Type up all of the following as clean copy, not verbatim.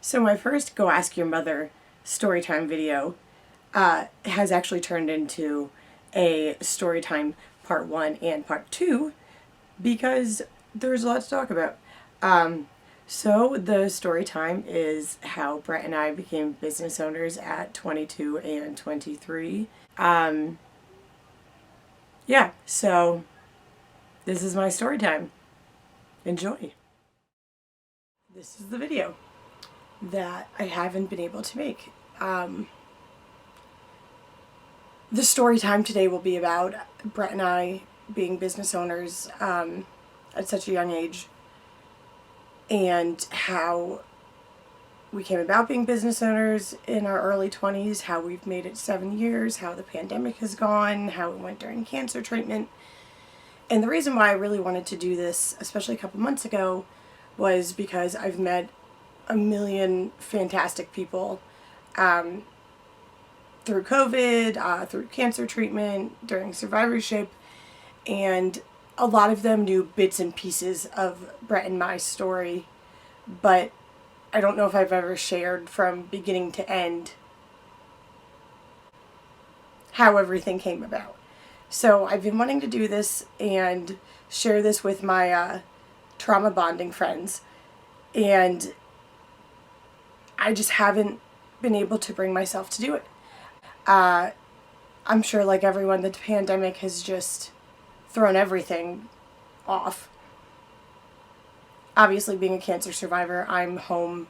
So my first Go Ask Your Mother storytime video has actually turned into a storytime part 1 and part 2 because there's a lot to talk about. So the story time is how Brett and I became business owners at 22 and 23. Yeah, so this is my story time. Enjoy. This is the video that I haven't been able to make. The story time today will be about Brett and I being business owners at such a young age, and how we came about being business owners in our early 20s, how we've made it 7 years, how the pandemic has gone, how it went during cancer treatment. And the reason why I really wanted to do this, especially a couple months ago, was because I've met a million fantastic people through COVID, through cancer treatment, during survivorship, and a lot of them knew bits and pieces of Brett and my story, but I don't know if I've ever shared from beginning to end how everything came about. So I've been wanting to do this and share this with my trauma bonding friends, and I just haven't been able to bring myself to do it. I'm sure, like everyone, the pandemic has just thrown everything off. Obviously, being a cancer survivor, I'm home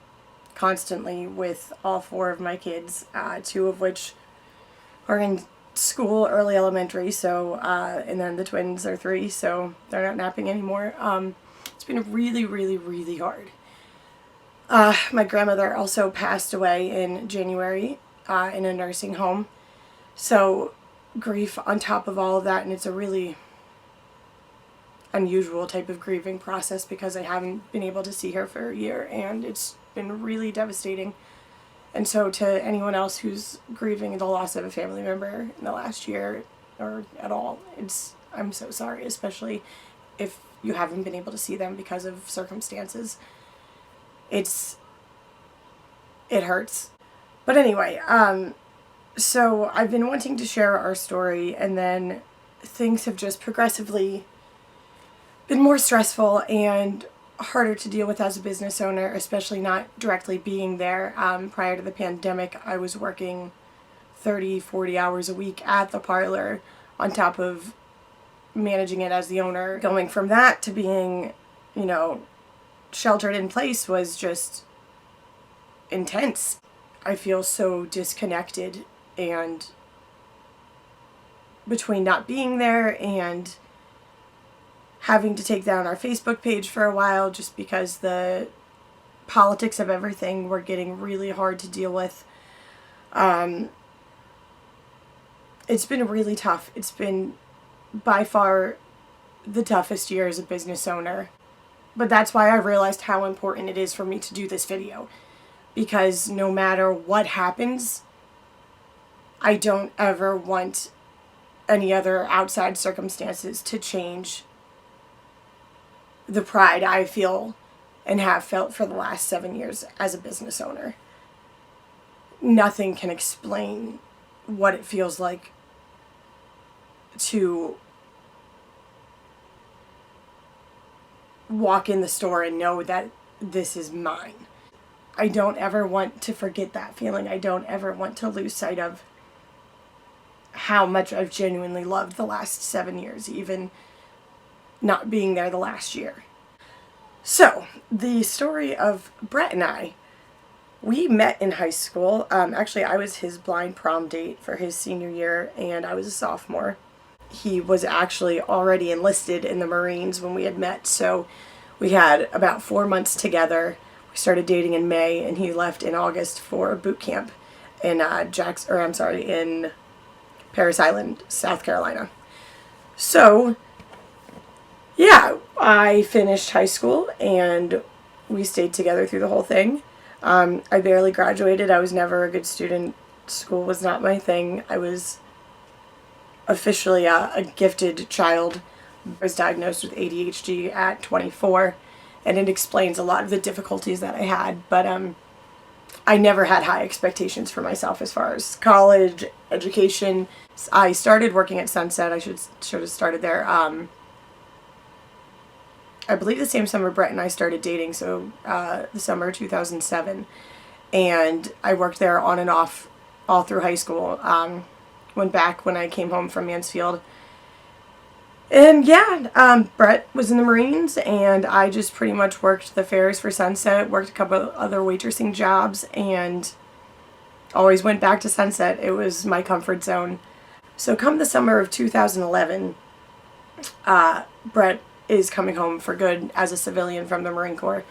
constantly with all 4 of my kids, 2 of which are in school, early elementary, so and then the twins are 3, so they're not napping anymore. It's been really, really, really hard. My grandmother also passed away in January in a nursing home, so grief on top of all of that, and it's a really unusual type of grieving process because I haven't been able to see her for a year, and it's been really devastating. And so to anyone else who's grieving the loss of a family member in the last year or at all, I'm so sorry, especially if you haven't been able to see them because of circumstances. It hurts. But anyway, so I've been wanting to share our story, and then things have just progressively been more stressful and harder to deal with as a business owner, especially not directly being there. Prior to the pandemic, I was working 30, 40 hours a week at the parlor on top of managing it as the owner. Going from that to being, sheltered in place was just intense. I feel so disconnected, and between not being there and having to take down our Facebook page for a while just because the politics of everything were getting really hard to deal with. It's been really tough. It's been by far the toughest year as a business owner. But that's why I realized how important it is for me to do this video. Because no matter what happens, I don't ever want any other outside circumstances to change the pride I feel and have felt for the last 7 years as a business owner. Nothing can explain what it feels like to walk in the store and know that this is mine. I don't ever want to forget that feeling. I don't ever want to lose sight of how much I've genuinely loved the last 7 years, even not being there the last year. So, the story of Brett and I, we met in high school. Actually, I was his blind prom date for his senior year, and I was a sophomore. He was actually already enlisted in the Marines when we had met, so we had about 4 months together. We started dating in May, and he left in August for boot camp in in Parris Island, South Carolina. So, yeah, I finished high school, and we stayed together through the whole thing. I barely graduated. I was never a good student. School was not my thing. I was officially a gifted child. I was diagnosed with ADHD at 24, and it explains a lot of the difficulties that I had. But I never had high expectations for myself as far as college, education. I started working at Sunset. I should have started there. I believe the same summer Brett and I started dating, so the summer 2007. And I worked there on and off all through high school. Went back when I came home from Mansfield. And yeah, Brett was in the Marines, and I just pretty much worked the fairs for Sunset, worked a couple of other waitressing jobs, and always went back to Sunset. It was my comfort zone. So come the summer of 2011, Brett is coming home for good as a civilian from the Marine Corps.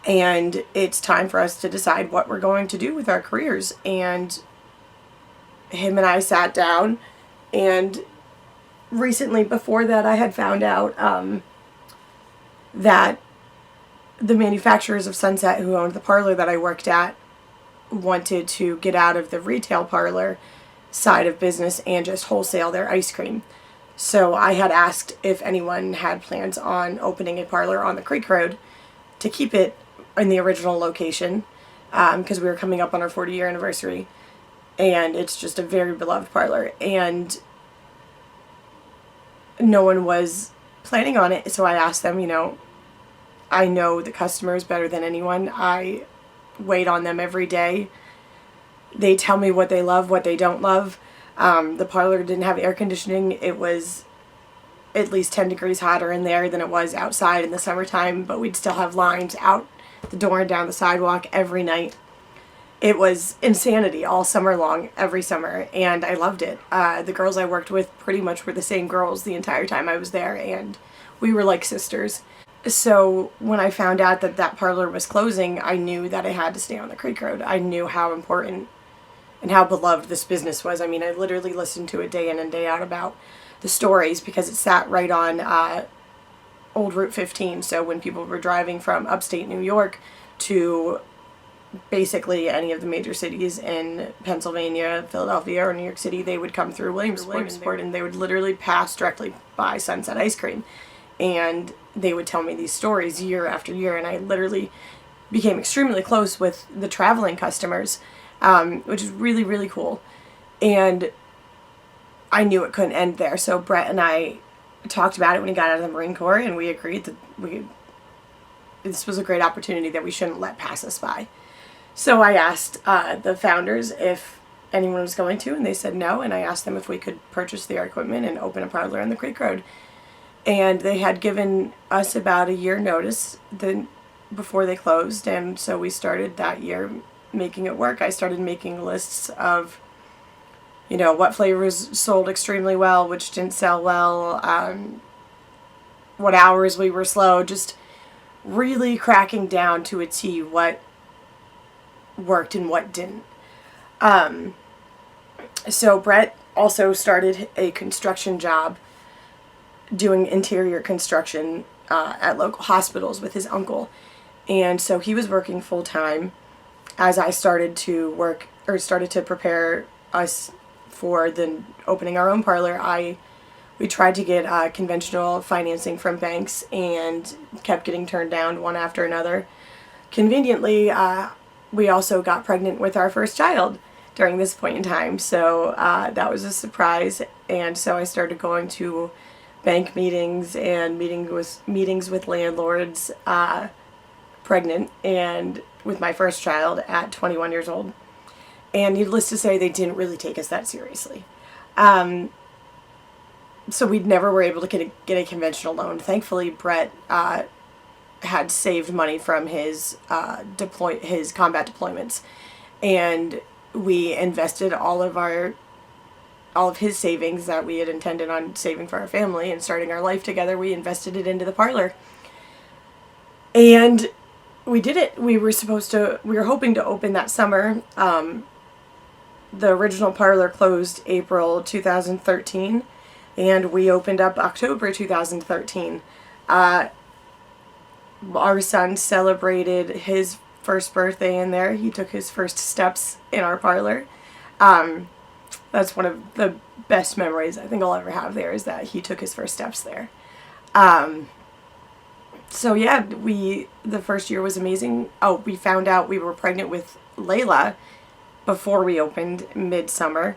And it's time for us to decide what we're going to do with our careers. And him and I sat down, and recently before that I had found out that the manufacturers of Sunset, who owned the parlor that I worked at, wanted to get out of the retail parlor side of business and just wholesale their ice cream. So I had asked if anyone had plans on opening a parlor on the Creek Road to keep it in the original location, because we were coming up on our 40-year anniversary, and it's just a very beloved parlor, and no one was planning on it. So I asked them, I know the customers better than anyone. I wait on them every day. They tell me what they love, what they don't love. The parlor didn't have air conditioning. It was at least 10 degrees hotter in there than it was outside in the summertime, but we'd still have lines out the door and down the sidewalk every night. It was insanity all summer long, every summer, and I loved it. The girls I worked with pretty much were the same girls the entire time I was there, and we were like sisters. So when I found out that that parlor was closing, I knew that I had to stay on the Creek Road. I knew how important and how beloved this business was. I mean, I literally listened to it day in and day out about the stories, because it sat right on Old Route 15. So when people were driving from upstate New York to basically any of the major cities in Pennsylvania, Philadelphia, or New York City, they would come through Williamsport, and they would literally pass directly by Sunset Ice Cream. And they would tell me these stories year after year, and I literally became extremely close with the traveling customers, which is really, really cool. And I knew it couldn't end there, so Brett and I talked about it when he got out of the Marine Corps, and we agreed that this was a great opportunity that we shouldn't let pass us by. So I asked the founders if anyone was going to, and they said no, and I asked them if we could purchase their equipment and open a parlor on the Creek Road. And they had given us about a year notice before they closed, and so we started that year making it work. I started making lists of, what flavors sold extremely well, which didn't sell well, what hours we were slow, just really cracking down to a T what worked and what didn't. So Brett also started a construction job doing interior construction at local hospitals with his uncle. And so he was working full time as I started to prepare us for the opening our own parlor. We tried to get conventional financing from banks and kept getting turned down one after another. Conveniently, we also got pregnant with our first child during this point in time, so that was a surprise. And so I started going to bank meetings and meetings with landlords, pregnant and with my first child at 21 years old. And needless to say, they didn't really take us that seriously. So we never were able to get a conventional loan. Thankfully, Brett had saved money from his combat deployments, and we invested all of his savings that we had intended on saving for our family and starting our life together. We invested it into the parlor, and we did it. We were hoping to open that summer. The original parlor closed April 2013, and we opened up October 2013. Our son celebrated his first birthday in there. He took his first steps in our parlor. That's one of the best memories I think I'll ever have there, is that he took his first steps there. So yeah, the first year was amazing. Oh, we found out we were pregnant with Layla before we opened midsummer.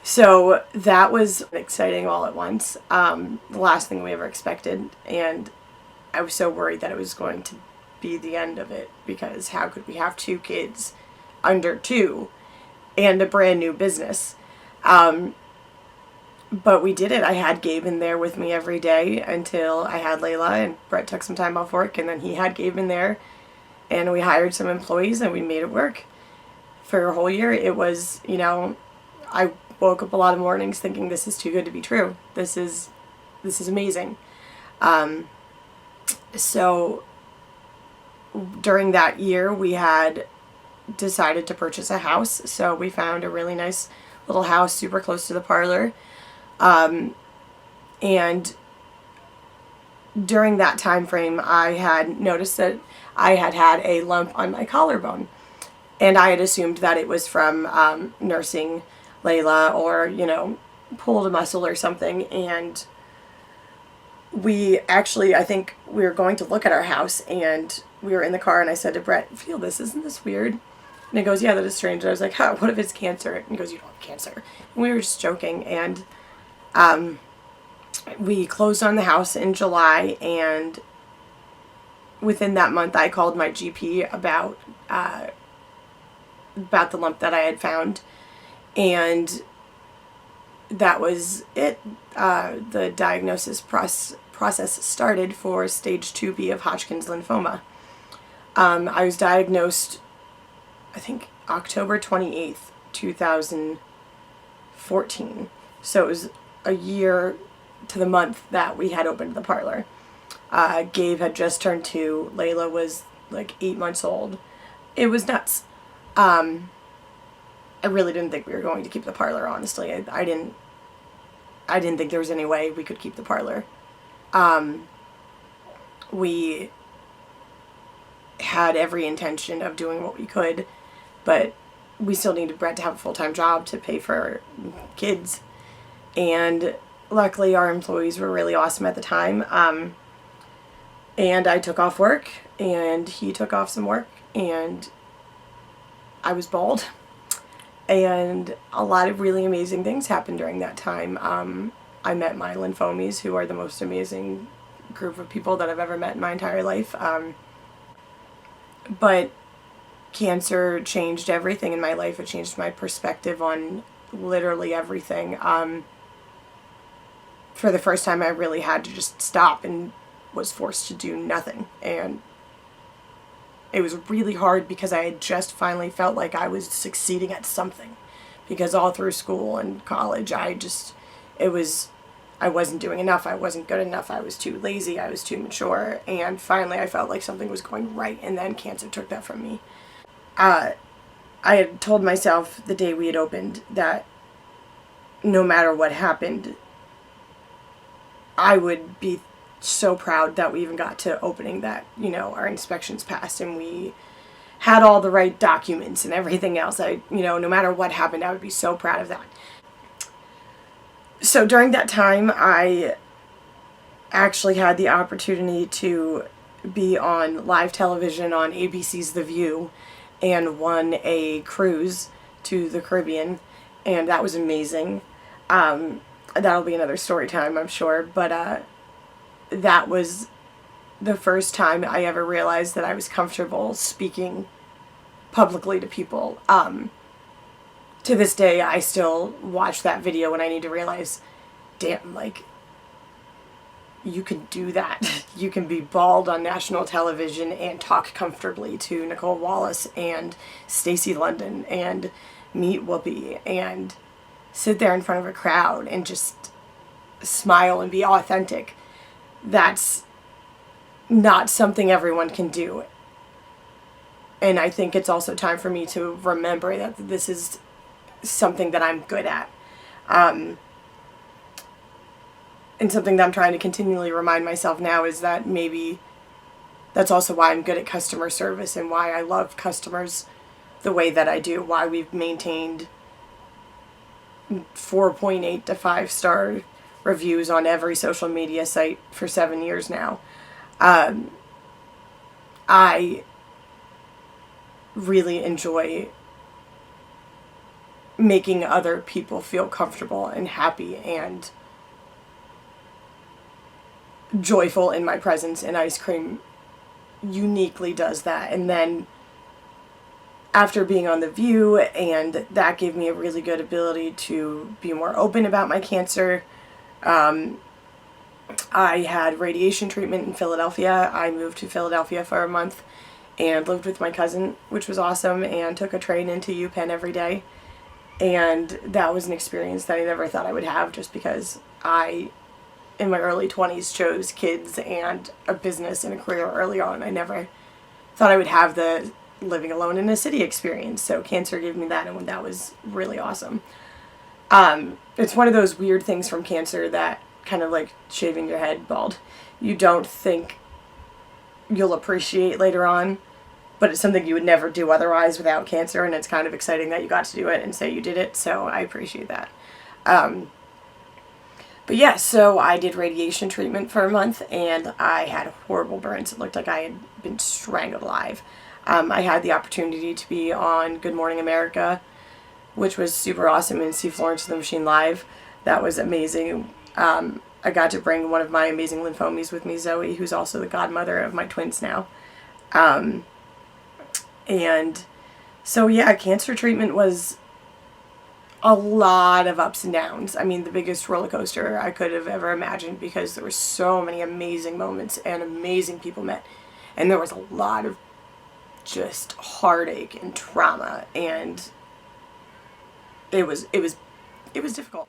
So that was exciting all at once. The last thing we ever expected. And I was so worried that it was going to be the end of it, because how could we have 2 kids under 2 and a brand new business? But we did it. I had Gabe in there with me every day until I had Layla, and Brett took some time off work, and then he had Gabe in there, and we hired some employees and we made it work for a whole year. It was, I woke up a lot of mornings thinking, this is too good to be true. This is amazing. So during that year, we had decided to purchase a house. So we found a really nice little house super close to the parlor. And during that time frame, I had noticed that I had had a lump on my collarbone. And I had assumed that it was from nursing Layla, or, pulled a muscle or something. And we actually, I think we were going to look at our house, and we were in the car, and I said to Brett, feel this, isn't this weird? And he goes, yeah, that is strange. And I was like, huh, what if it's cancer? And he goes, you don't have cancer. And we were just joking. And we closed on the house in July, and within that month I called my GP about the lump that I had found, and that was it. The diagnosis process started for stage 2B of Hodgkin's lymphoma. I was diagnosed, I think, October 28th, 2014. So it was a year to the month that we had opened the parlor. Gabe had just turned 2. Layla was like 8 months old. It was nuts. I really didn't think we were going to keep the parlor, honestly. I didn't think there was any way we could keep the parlor. We had every intention of doing what we could, but we still needed Brett to have a full-time job to pay for kids. And luckily our employees were really awesome at the time. And I took off work, and he took off some work, and I was bald. And a lot of really amazing things happened during that time. I met my lymphomies, who are the most amazing group of people that I've ever met in my entire life. But cancer changed everything in my life. It changed my perspective on literally everything. For the first time, I really had to just stop and was forced to do nothing. And it was really hard, because I had just finally felt like I was succeeding at something. Because all through school and college, I wasn't doing enough. I wasn't good enough. I was too lazy. I was too mature. And finally, I felt like something was going right, and then cancer took that from me. I had told myself the day we had opened that no matter what happened, I would be so proud that we even got to opening, that, our inspections passed and we had all the right documents and everything else. No matter what happened, I would be so proud of that. So during that time, I actually had the opportunity to be on live television on ABC's The View, and won a cruise to the Caribbean, and that was amazing. That'll be another story time, I'm sure, but that was the first time I ever realized that I was comfortable speaking publicly to people. To this day, I still watch that video and I need to realize, damn, you can do that. You can be bald on national television and talk comfortably to Nicole Wallace and Stacey London and meet Whoopi and sit there in front of a crowd and just smile and be authentic. That's not something everyone can do. And I think it's also time for me to remember that this is something that I'm good at. And something that I'm trying to continually remind myself now is that maybe that's also why I'm good at customer service and why I love customers the way that I do, why we've maintained 4.8 to 5-star reviews on every social media site for 7 years now. I really enjoy making other people feel comfortable and happy and joyful in my presence, and ice cream uniquely does that. And then after being on The View, and that gave me a really good ability to be more open about my cancer. I had radiation treatment in Philadelphia. I moved to Philadelphia for a month and lived with my cousin, which was awesome, and took a train into UPenn every day. And that was an experience that I never thought I would have, just because I, in my early 20s, chose kids and a business and a career early on. I never thought I would have the living alone in a city experience. So cancer gave me that, and that was really awesome. It's one of those weird things from cancer that, kind of like shaving your head bald, you don't think you'll appreciate later on, but it's something you would never do otherwise without cancer, and it's kind of exciting that you got to do it and say you did it, so I appreciate that. But yeah, so I did radiation treatment for a month, and I had horrible burns. It looked like I had been strangled alive. I had the opportunity to be on Good Morning America, which was super awesome, and see Florence and the Machine live. That was amazing. I got to bring one of my amazing lymphomies with me, Zoe, who's also the godmother of my twins now. And so yeah, cancer treatment was a lot of ups and downs. I mean, the biggest roller coaster I could have ever imagined, because there were so many amazing moments and amazing people met. And there was a lot of just heartache and trauma, and it was difficult.